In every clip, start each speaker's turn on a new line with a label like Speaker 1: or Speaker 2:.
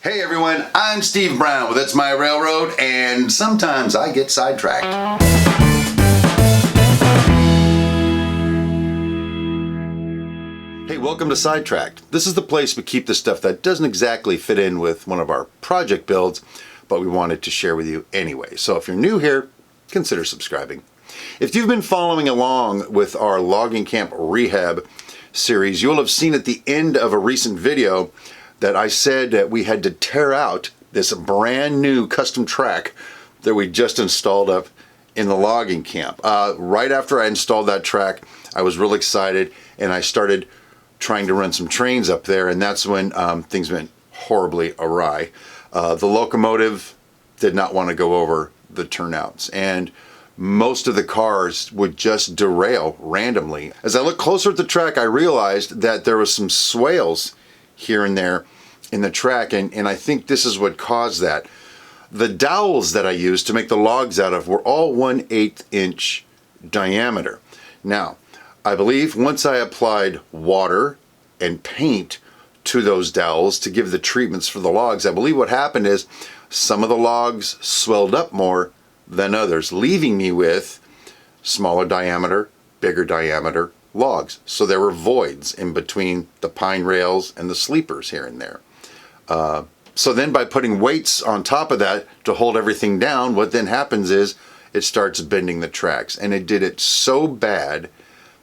Speaker 1: Hey everyone, I'm Steve Brown with It's My Railroad, and sometimes I get sidetracked. Hey, welcome to Sidetracked. This is the place we keep the stuff that doesn't exactly fit in with one of our project builds, but we wanted to share with you anyway. So if you're new here, consider subscribing. If you've been following along with our logging camp rehab series, you'll have seen at the end of a recent video that I said that we had to tear out this brand new custom track that we just installed up in the logging camp. Right after I installed that track, I was real excited and I started trying to run some trains up there, and that's when things went horribly awry. The locomotive did not want to go over the turnouts, and most of the cars would just derail randomly. As I looked closer at the track, I realized that there was some swales here and there in the track, and I think this is what caused that. The dowels that I used to make the logs out of were all 1/8 inch diameter. Now, I believe once I applied water and paint to those dowels to give the treatments for the logs, I believe what happened is some of the logs swelled up more than others, leaving me with smaller diameter, bigger diameter logs. So there were voids in between the pine rails and the sleepers here and there. So then by putting weights on top of that to hold everything down, what then happens is it starts bending the tracks. And it did it so bad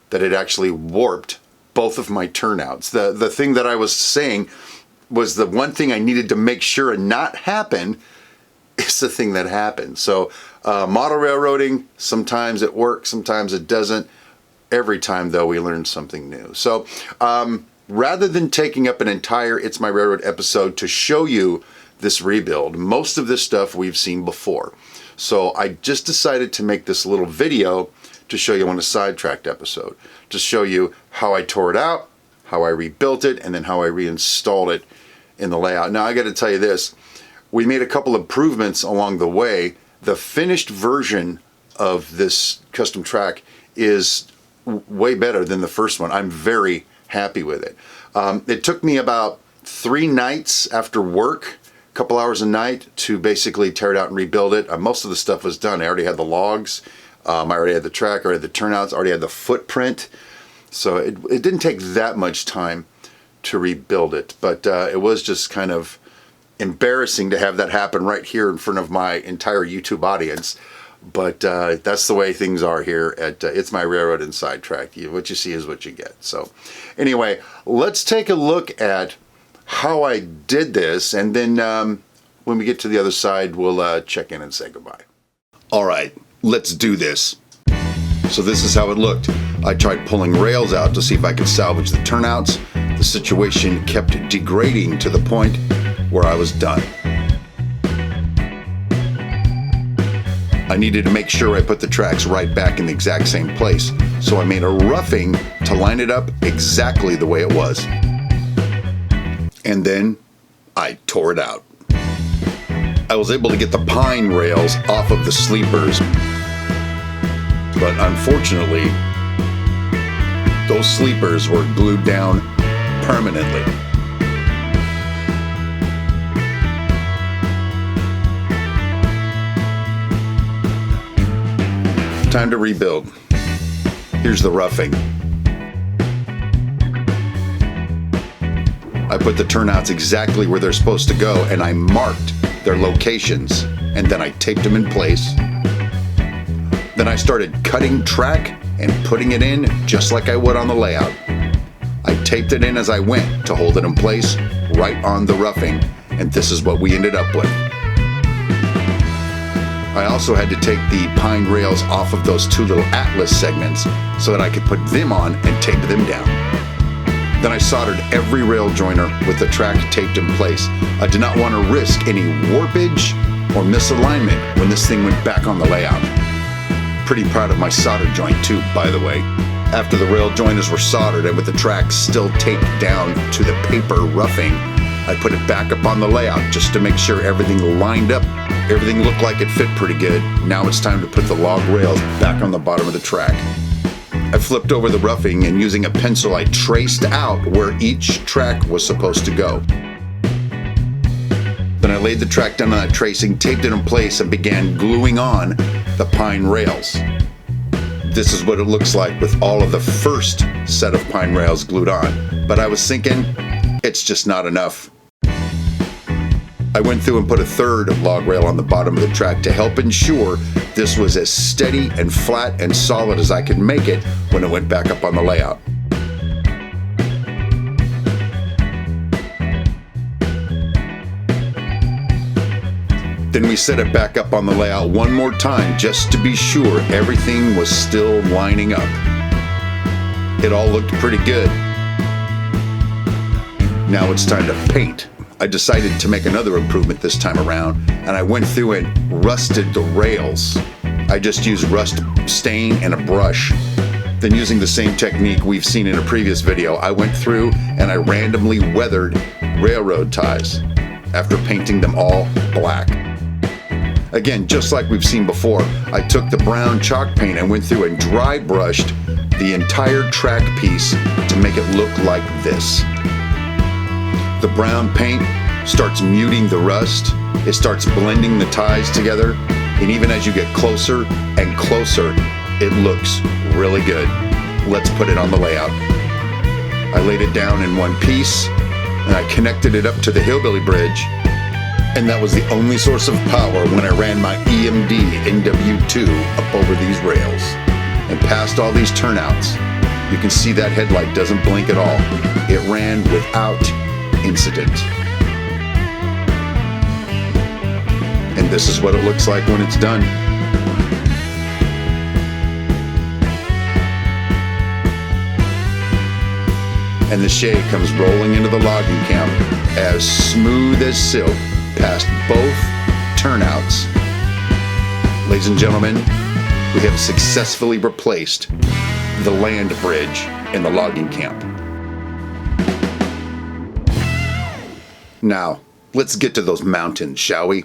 Speaker 1: that it actually warped both of my turnouts. The thing that I was saying was the one thing I needed to make sure and not happen is the thing that happened. So model railroading, sometimes it works, sometimes it doesn't. Every time, though, we learn something new. So rather than taking up an entire It's My Railroad episode to show you this rebuild, most of this stuff we've seen before. So I just decided to make this little video to show you on a Sidetracked episode, to show you how I tore it out, how I rebuilt it, and then how I reinstalled it in the layout. Now, I got to tell you this. We made a couple improvements along the way. The finished version of this custom track is way better than the first one. I'm very happy with it. It took me about 3 nights after work, a couple hours a night, to basically tear it out and rebuild it. Most of the stuff was done. I already had the logs, I already had the track, I already had the turnouts, I already had the footprint. So it didn't take that much time to rebuild it, but it was just kind of embarrassing to have that happen right here in front of my entire YouTube audience. But that's the way things are here at It's My Railroad and Sidetracked. What you see is what you get. So anyway, let's take a look at how I did this, and then when we get to the other side, we'll check in and say goodbye. All right, let's do this. So this is how it looked. I tried pulling rails out to see if I could salvage the turnouts. The situation kept degrading to the point where I was done. I needed to make sure I put the tracks right back in the exact same place, so I made a roughing to line it up exactly the way it was. And then I tore it out. I was able to get the pine rails off of the sleepers, but unfortunately, those sleepers were glued down permanently. Time to rebuild. Here's the roughing. I put the turnouts exactly where they're supposed to go, and I marked their locations, and then I taped them in place. Then I started cutting track and putting it in just like I would on the layout. I taped it in as I went to hold it in place right on the roughing, and this is what we ended up with. I also had to take the pine rails off of those 2 little Atlas segments so that I could put them on and tape them down. Then I soldered every rail joiner with the track taped in place. I did not want to risk any warpage or misalignment when this thing went back on the layout. Pretty proud of my solder joint too, by the way. After the rail joiners were soldered and with the track still taped down to the paper roughing, I put it back up on the layout just to make sure everything lined up. Everything looked like it fit pretty good. Now it's time to put the log rails back on the bottom of the track. I flipped over the roughing, and using a pencil I traced out where each track was supposed to go. Then I laid the track down on that tracing, taped it in place, and began gluing on the pine rails. This is what it looks like with all of the first set of pine rails glued on. But I was thinking, it's just not enough. I went through and put a third log rail on the bottom of the track to help ensure this was as steady and flat and solid as I could make it when it went back up on the layout. Then we set it back up on the layout one more time just to be sure everything was still lining up. It all looked pretty good. Now it's time to paint. I decided to make another improvement this time around, and I went through and rusted the rails. I just used rust stain and a brush. Then, using the same technique we've seen in a previous video, I went through and I randomly weathered railroad ties after painting them all black. Again, just like we've seen before, I took the brown chalk paint and went through and dry brushed the entire track piece to make it look like this. The brown paint starts muting the rust, it starts blending the ties together, and even as you get closer and closer, it looks really good. Let's put it on the layout. I laid it down in one piece, and I connected it up to the hillbilly bridge, and that was the only source of power when I ran my EMD NW2 up over these rails and past all these turnouts. You can see that headlight doesn't blink at all. It ran without incident. And this is what it looks like when it's done. And the shade comes rolling into the logging camp as smooth as silk past both turnouts. Ladies and gentlemen, we have successfully replaced the land bridge in the logging camp. Now, let's get to those mountains, shall we?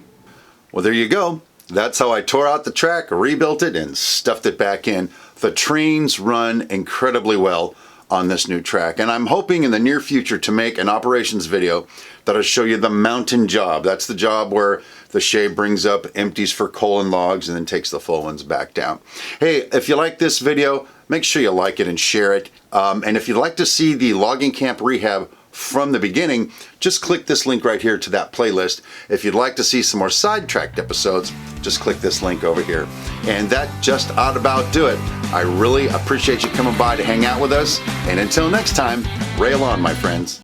Speaker 1: Well, there you go. That's how I tore out the track, rebuilt it, and stuffed it back in. The trains run incredibly well on this new track, and I'm hoping in the near future to make an operations video that'll show you the mountain job. That's the job where the shade brings up, empties for coal and logs, and then takes the full ones back down. Hey, if you like this video, make sure you like it and share it. And if you'd like to see the logging camp rehab from the beginning, just click this link right here to that playlist. If you'd like to see some more Sidetracked episodes, just click this link over here. And that just ought about do it. I really appreciate you coming by to hang out with us. And until next time, rail on, my friends.